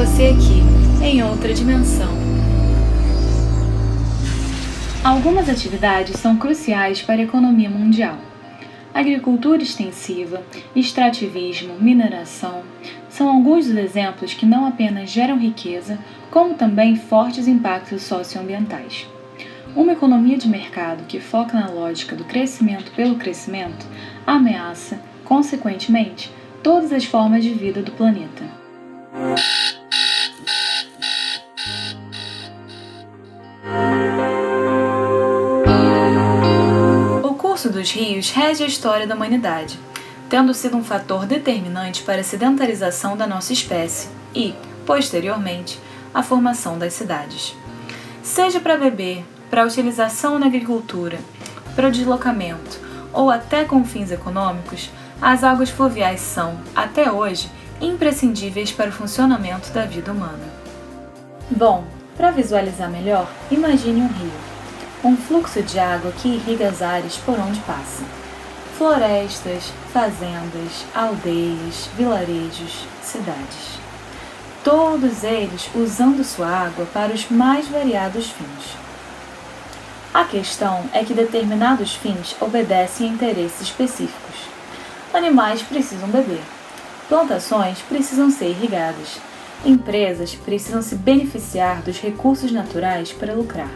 você aqui, em outra dimensão. Algumas atividades são cruciais para a economia mundial. Agricultura extensiva, extrativismo, mineração são alguns dos exemplos que não apenas geram riqueza, como também fortes impactos socioambientais. Uma economia de mercado que foca na lógica do crescimento pelo crescimento ameaça, consequentemente, todas as formas de vida do planeta. O curso dos rios rege a história da humanidade, tendo sido um fator determinante para a sedentarização da nossa espécie e, posteriormente, a formação das cidades. Seja para beber, para utilização na agricultura, para o deslocamento ou até com fins econômicos, as águas fluviais são, até hoje, imprescindíveis para o funcionamento da vida humana. Bom, para visualizar melhor, imagine um rio, um fluxo de água que irriga as áreas por onde passa. Florestas, fazendas, aldeias, vilarejos, cidades. Todos eles usando sua água para os mais variados fins. A questão é que determinados fins obedecem a interesses específicos. Animais precisam beber, plantações precisam ser irrigadas, empresas precisam se beneficiar dos recursos naturais para lucrar.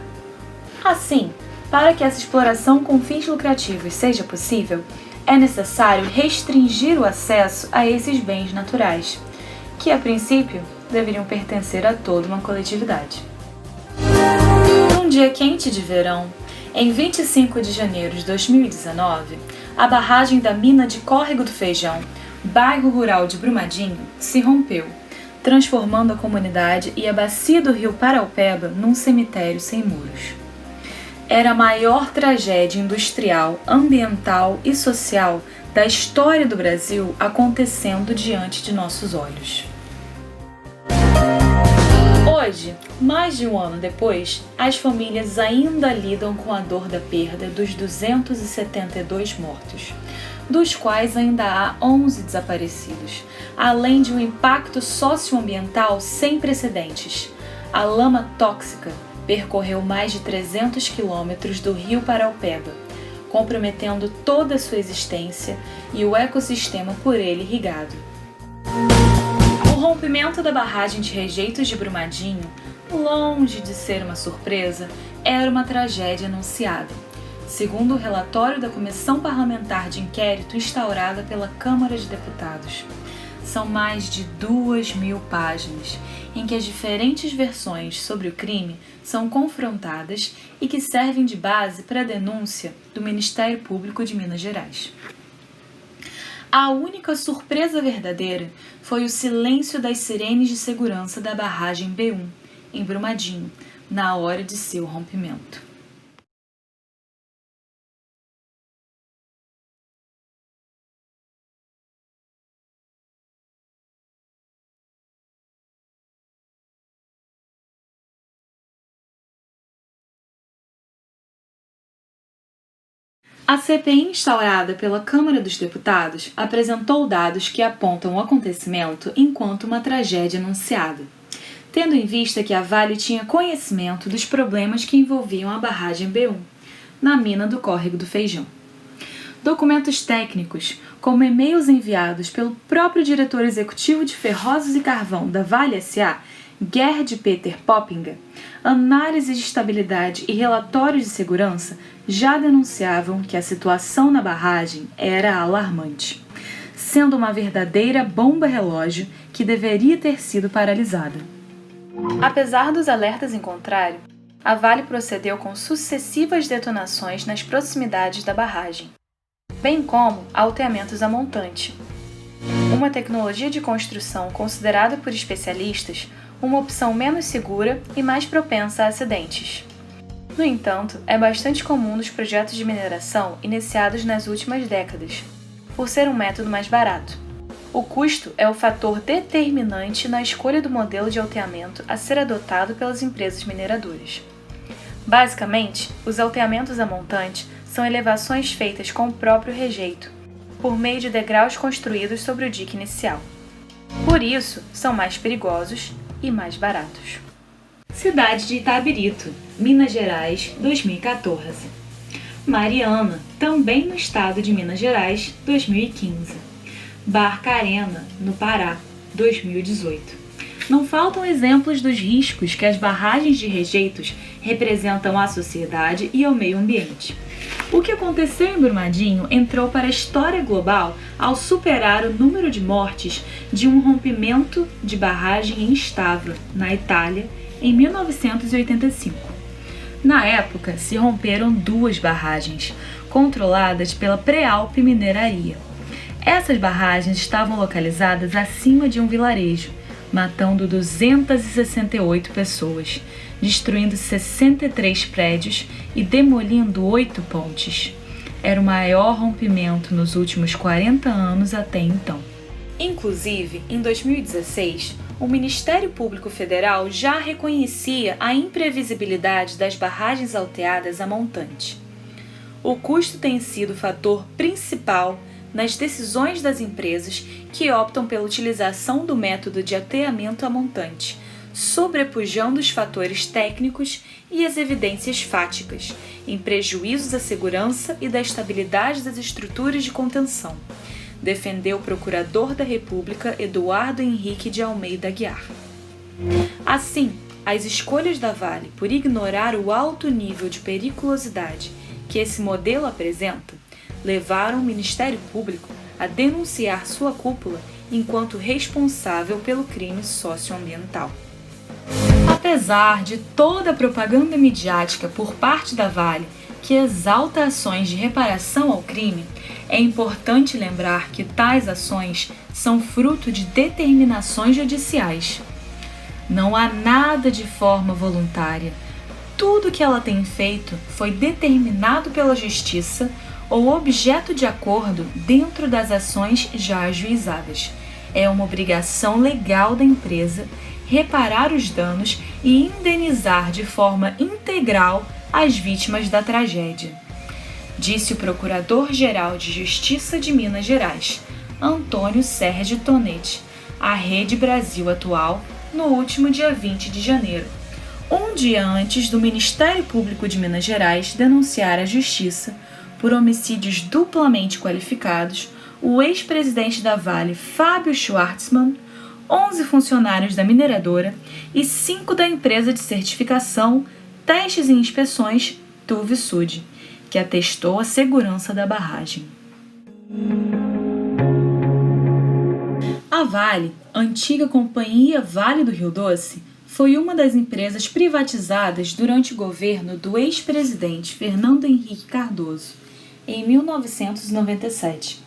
Assim, para que essa exploração com fins lucrativos seja possível, é necessário restringir o acesso a esses bens naturais, que a princípio deveriam pertencer a toda uma coletividade. Num dia quente de verão, em 25 de janeiro de 2019, a barragem da mina de Córrego do Feijão, bairro rural de Brumadinho, se rompeu, transformando a comunidade e a bacia do rio Paraupeba num cemitério sem muros. Era a maior tragédia industrial, ambiental e social da história do Brasil acontecendo diante de nossos olhos. Hoje, mais de um ano depois, as famílias ainda lidam com a dor da perda dos 272 mortos, dos quais ainda há 11 desaparecidos, além de um impacto socioambiental sem precedentes. A lama tóxica percorreu mais de 300 quilômetros do rio Paraupeba, comprometendo toda a sua existência e o ecossistema por ele irrigado. O rompimento da barragem de Rejeitos de Brumadinho, longe de ser uma surpresa, era uma tragédia anunciada, segundo o relatório da Comissão Parlamentar de Inquérito instaurada pela Câmara de Deputados. São mais de 2.000 páginas, em que as diferentes versões sobre o crime são confrontadas e que servem de base para a denúncia do Ministério Público de Minas Gerais. A única surpresa verdadeira foi o silêncio das sirenes de segurança da barragem B1, em Brumadinho, na hora de seu rompimento. A CPI instaurada pela Câmara dos Deputados apresentou dados que apontam o acontecimento enquanto uma tragédia anunciada, tendo em vista que a Vale tinha conhecimento dos problemas que envolviam a barragem B1, na mina do Córrego do Feijão. Documentos técnicos, como e-mails enviados pelo próprio diretor executivo de Ferrozes e Carvão da Vale S.A., Gerd Peter Poppinga, análises de estabilidade e relatórios de segurança já denunciavam que a situação na barragem era alarmante, sendo uma verdadeira bomba-relógio que deveria ter sido paralisada. Apesar dos alertas em contrário, a Vale procedeu com sucessivas detonações nas proximidades da barragem, bem como alteamentos a montante, uma tecnologia de construção considerada por especialistas uma opção menos segura e mais propensa a acidentes. No entanto, é bastante comum nos projetos de mineração iniciados nas últimas décadas, por ser um método mais barato. O custo é o fator determinante na escolha do modelo de alteamento a ser adotado pelas empresas mineradoras. Basicamente, os alteamentos a montante são elevações feitas com o próprio rejeito, por meio de degraus construídos sobre o dique inicial. Por isso, são mais perigosos e mais baratos. Cidade de Itabirito, Minas Gerais, 2014. Mariana, também no estado de Minas Gerais, 2015. Barcarena, no Pará, 2018. Não faltam exemplos dos riscos que as barragens de rejeitos representam à sociedade e ao meio ambiente. O que aconteceu em Brumadinho entrou para a história global ao superar o número de mortes de um rompimento de barragem em Stavro, na Itália, em 1985. Na época, se romperam 2 barragens, controladas pela Prealp Mineraria. Essas barragens estavam localizadas acima de um vilarejo, matando 268 pessoas, destruindo 63 prédios e demolindo 8 pontes. Era o maior rompimento nos últimos 40 anos até então. Inclusive, em 2016, o Ministério Público Federal já reconhecia a imprevisibilidade das barragens alteadas a montante. O custo tem sido o fator principal nas decisões das empresas que optam pela utilização do método de ateamento a montante, sobrepujando os fatores técnicos e as evidências fáticas, em prejuízos à segurança e da estabilidade das estruturas de contenção, defendeu o Procurador da República Eduardo Henrique de Almeida Aguiar. Assim, as escolhas da Vale por ignorar o alto nível de periculosidade que esse modelo apresenta levaram o Ministério Público a denunciar sua cúpula enquanto responsável pelo crime socioambiental. Apesar de toda a propaganda midiática por parte da Vale que exalta ações de reparação ao crime, é importante lembrar que tais ações são fruto de determinações judiciais. Não há nada de forma voluntária. Tudo que ela tem feito foi determinado pela Justiça ou objeto de acordo dentro das ações já ajuizadas. É uma obrigação legal da empresa reparar os danos e indenizar de forma integral as vítimas da tragédia, disse o Procurador-Geral de Justiça de Minas Gerais, Antônio Sérgio Tonetti, à Rede Brasil Atual, no último dia 20 de janeiro, um dia antes do Ministério Público de Minas Gerais denunciar à Justiça, por homicídios duplamente qualificados, o ex-presidente da Vale, Fábio Schwartzman, 11 funcionários da mineradora e 5 da empresa de certificação, testes e inspeções Tuvisud, que atestou a segurança da barragem. A Vale, antiga Companhia Vale do Rio Doce, foi uma das empresas privatizadas durante o governo do ex-presidente Fernando Henrique Cardoso, em 1997,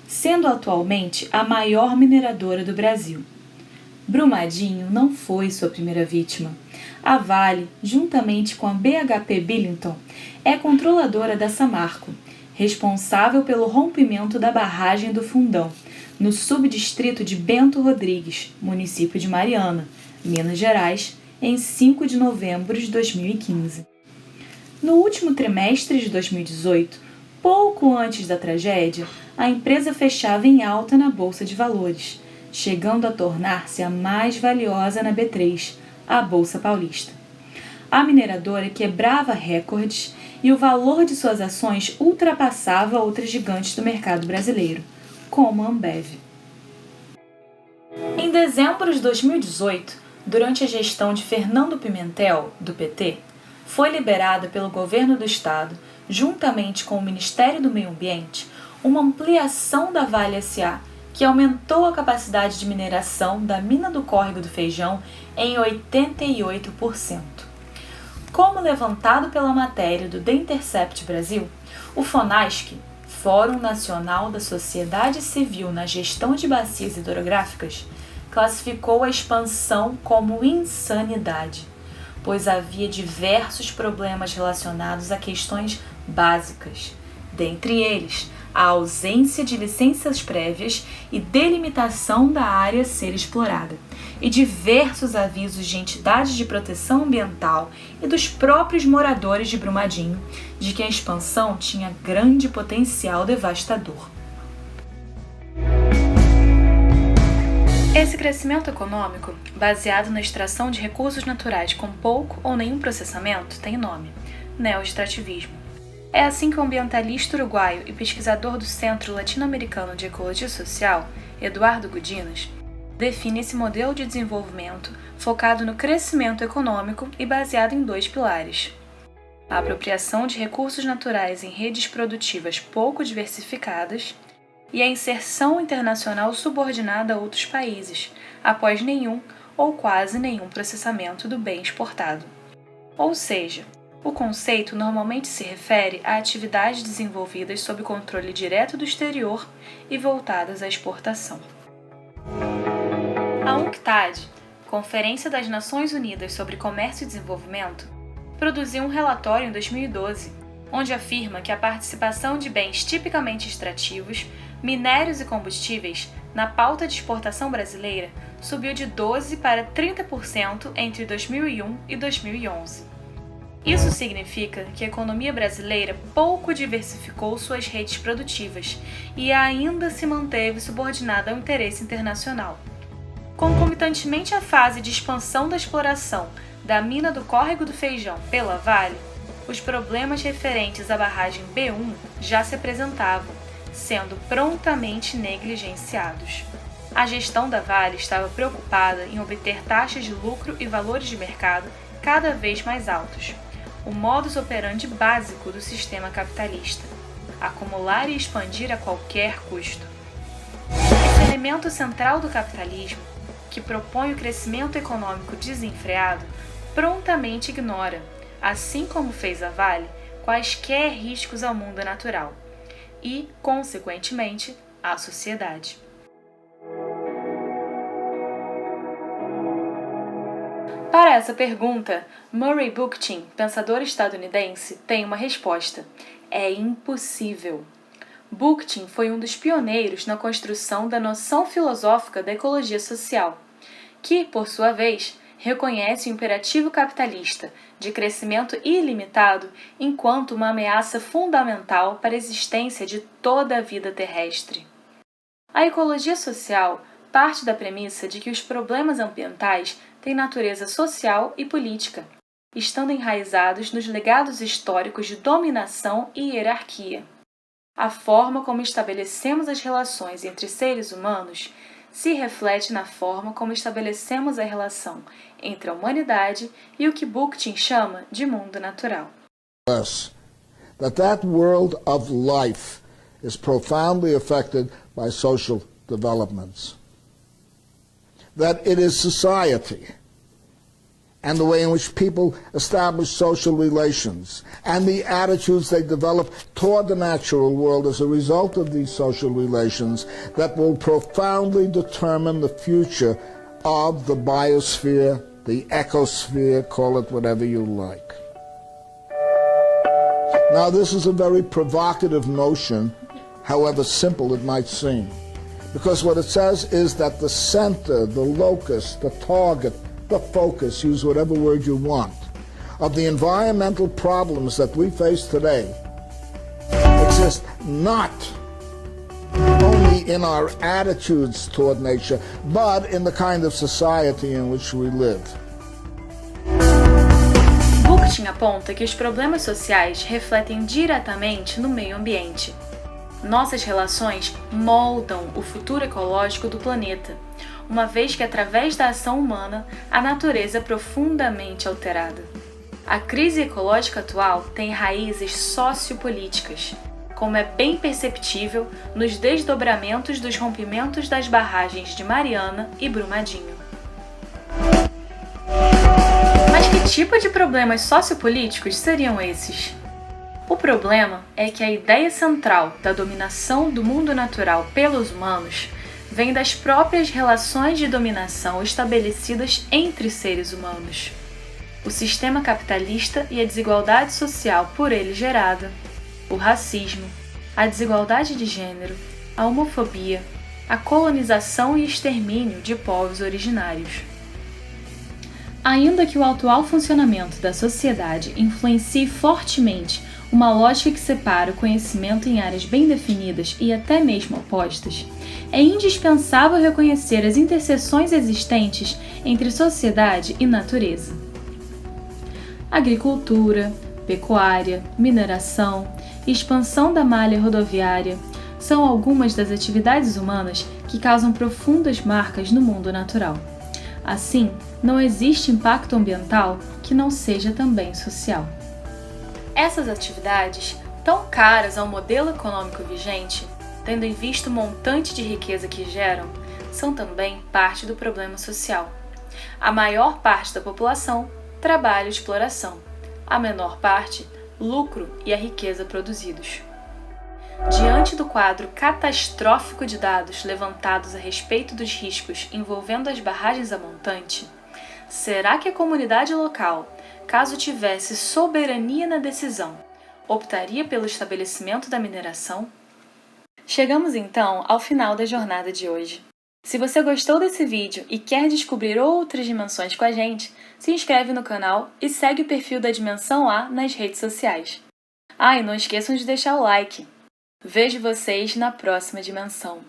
sendo atualmente a maior mineradora do Brasil. Brumadinho não foi sua primeira vítima. A Vale, juntamente com a BHP Billiton, é controladora da Samarco, responsável pelo rompimento da barragem do Fundão, no subdistrito de Bento Rodrigues, município de Mariana, Minas Gerais, em 5 de novembro de 2015. No último trimestre de 2018, pouco antes da tragédia, a empresa fechava em alta na Bolsa de Valores, chegando a tornar-se a mais valiosa na B3, a Bolsa Paulista. A mineradora quebrava recordes e o valor de suas ações ultrapassava outras gigantes do mercado brasileiro, como a Ambev. Em dezembro de 2018, durante a gestão de Fernando Pimentel, do PT, foi liberada pelo governo do estado, juntamente com o Ministério do Meio Ambiente, uma ampliação da Vale S.A., que aumentou a capacidade de mineração da mina do Córrego do Feijão em 88%. Como levantado pela matéria do The Intercept Brasil, o FONASC, Fórum Nacional da Sociedade Civil na Gestão de Bacias Hidrográficas, classificou a expansão como insanidade, pois havia diversos problemas relacionados a questões básicas, dentre eles a ausência de licenças prévias e delimitação da área a ser explorada, e diversos avisos de entidades de proteção ambiental e dos próprios moradores de Brumadinho de que a expansão tinha grande potencial devastador. Esse crescimento econômico, baseado na extração de recursos naturais com pouco ou nenhum processamento, tem nome: neoextrativismo. É assim que o ambientalista uruguaio e pesquisador do Centro Latino-Americano de Ecologia Social, Eduardo Gudinas, define esse modelo de desenvolvimento focado no crescimento econômico e baseado em 2 pilares: a apropriação de recursos naturais em redes produtivas pouco diversificadas e a inserção internacional subordinada a outros países, após nenhum ou quase nenhum processamento do bem exportado. Ou seja, o conceito normalmente se refere a atividades desenvolvidas sob controle direto do exterior e voltadas à exportação. A UNCTAD, Conferência das Nações Unidas sobre Comércio e Desenvolvimento, produziu um relatório em 2012, onde afirma que a participação de bens tipicamente extrativos, minérios e combustíveis na pauta de exportação brasileira subiu de 12% para 30% entre 2001 e 2011. Isso significa que a economia brasileira pouco diversificou suas redes produtivas e ainda se manteve subordinada ao interesse internacional. Concomitantemente à fase de expansão da exploração da mina do Córrego do Feijão pela Vale, os problemas referentes à barragem B1 já se apresentavam, sendo prontamente negligenciados. A gestão da Vale estava preocupada em obter taxas de lucro e valores de mercado cada vez mais altos, o modus operandi básico do sistema capitalista: acumular e expandir a qualquer custo. Esse elemento central do capitalismo, que propõe o crescimento econômico desenfreado, prontamente ignora, assim como fez a Vale, quaisquer riscos ao mundo natural e, consequentemente, à sociedade. Para essa pergunta, Murray Bookchin, pensador estadunidense, tem uma resposta: é impossível. Bookchin foi um dos pioneiros na construção da noção filosófica da ecologia social, que, por sua vez, reconhece o imperativo capitalista de crescimento ilimitado enquanto uma ameaça fundamental para a existência de toda a vida terrestre. A ecologia social parte da premissa de que os problemas ambientais têm natureza social e política, estando enraizados nos legados históricos de dominação e hierarquia. A forma como estabelecemos as relações entre seres humanos se reflete na forma como estabelecemos a relação entre a humanidade e o que Bookchin chama de mundo natural. That world of life is profoundly affected by social developments. That it is society and the way in which people establish social relations and the attitudes they develop toward the natural world as a result of these social relations that will profoundly determine the future of the biosphere, the ecosphere, call it whatever you like. Now, this is a very provocative notion, however simple it might seem, because what it says is that the center, the locus, the target, the focus, use whatever word you want, of the environmental problems that we face today exist not only in our attitudes toward nature, but in the kind of society in which we live. Bookchin aponta que os problemas sociais refletem diretamente no meio ambiente. Nossas relações moldam o futuro ecológico do planeta, uma vez que, através da ação humana, a natureza é profundamente alterada. A crise ecológica atual tem raízes sociopolíticas, como é bem perceptível nos desdobramentos dos rompimentos das barragens de Mariana e Brumadinho. Mas que tipo de problemas sociopolíticos seriam esses? O problema é que a ideia central da dominação do mundo natural pelos humanos vem das próprias relações de dominação estabelecidas entre seres humanos. O sistema capitalista e a desigualdade social por ele gerada, o racismo, a desigualdade de gênero, a homofobia, a colonização e extermínio de povos originários. Ainda que o atual funcionamento da sociedade influencie fortemente uma lógica que separa o conhecimento em áreas bem definidas e até mesmo opostas, é indispensável reconhecer as interseções existentes entre sociedade e natureza. Agricultura, pecuária, mineração, expansão da malha rodoviária são algumas das atividades humanas que causam profundas marcas no mundo natural. Assim, não existe impacto ambiental que não seja também social. Essas atividades, tão caras ao modelo econômico vigente, tendo em vista o montante de riqueza que geram, são também parte do problema social. A maior parte da população trabalha e exploração, a menor parte, lucro e a riqueza produzidos. Diante do quadro catastrófico de dados levantados a respeito dos riscos envolvendo as barragens a montante, será que a comunidade local, caso tivesse soberania na decisão, optaria pelo estabelecimento da mineração? Chegamos então ao final da jornada de hoje. Se você gostou desse vídeo e quer descobrir outras dimensões com a gente, se inscreve no canal e segue o perfil da Dimensão A nas redes sociais. E não esqueçam de deixar o like. Vejo vocês na próxima dimensão.